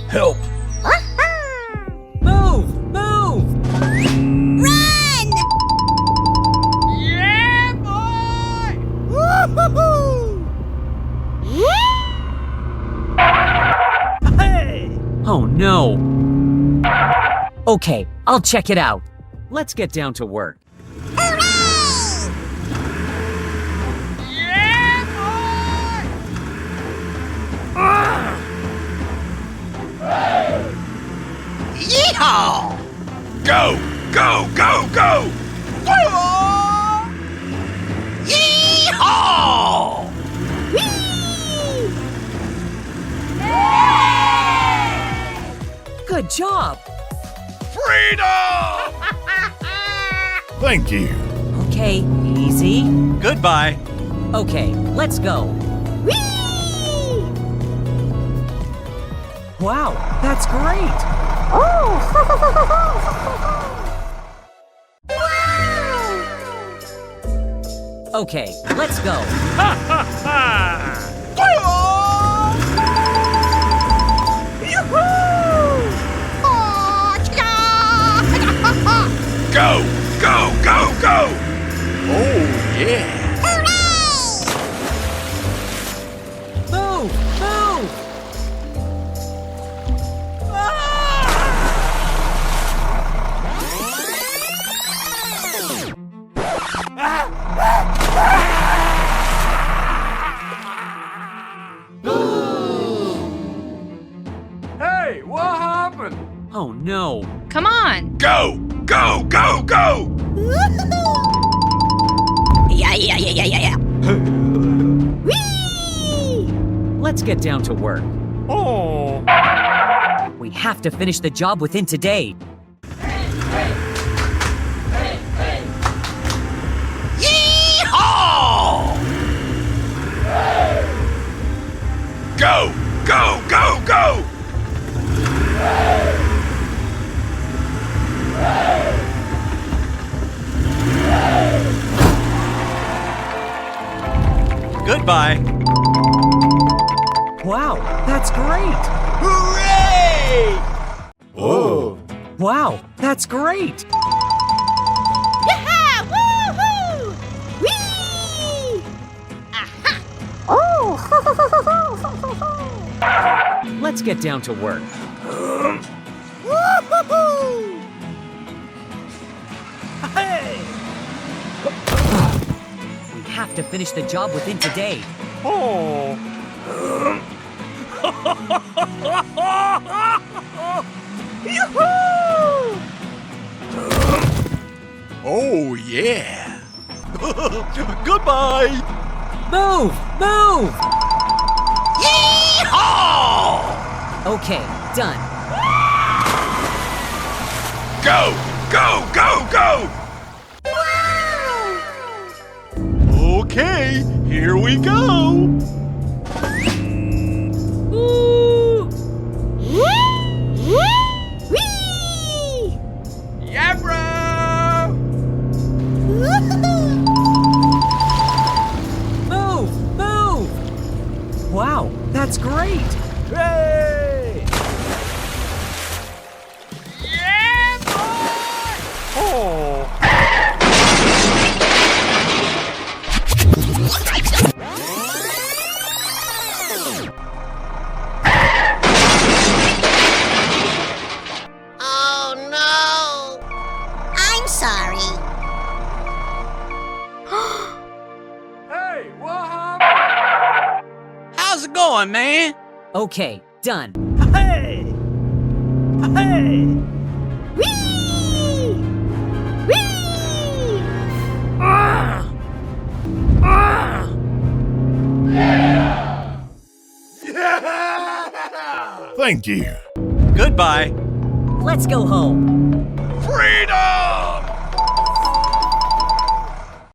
Help! Move! Move! Run! Yeah, boy! Woo-hoo-hoo! Hey! Oh no! Okay, I'll check it out. Let's get down to work. Yeah, boy! Yeehaw! Go! Go! Go! Go! Yeehaw! Good job! Freedom! Thank you. Okay, easy. Goodbye. Okay, let's go. Wow, that's great! Okay, let's go. Go! Go! Go! Go! Oh, yeah! Move! Move! Hey, what happened? Oh no! Come on. Go! Go! Go! Go! Yeah. Let's get down to work. Oh. We have to finish the job within today. Yeehaw! Go! Go! Go! Go! Goodbye. Wow, that's great! Hooray! Oh. Wow, that's great! Yeah! Woo-hoo! Whee! Aha! Oh! Let's get down to work. Woo-hoo-hoo! Hey! We have to finish the job within today. Oh. Oh, yeah. Goodbye. Move! Move! Yeehaw! Okay, done. Go! Go! Go! Go! Okay, here we go. Whee! Yeah, bro! Move! Move! Wow, that's great! Hey! Yeah, boy! Oh. Oh no! I'm sorry. Hey, what happened? How's it going, man? Okay, done. Hey! Hey! Whee! Whee! Thank you. Goodbye. Let's go home. Freedom!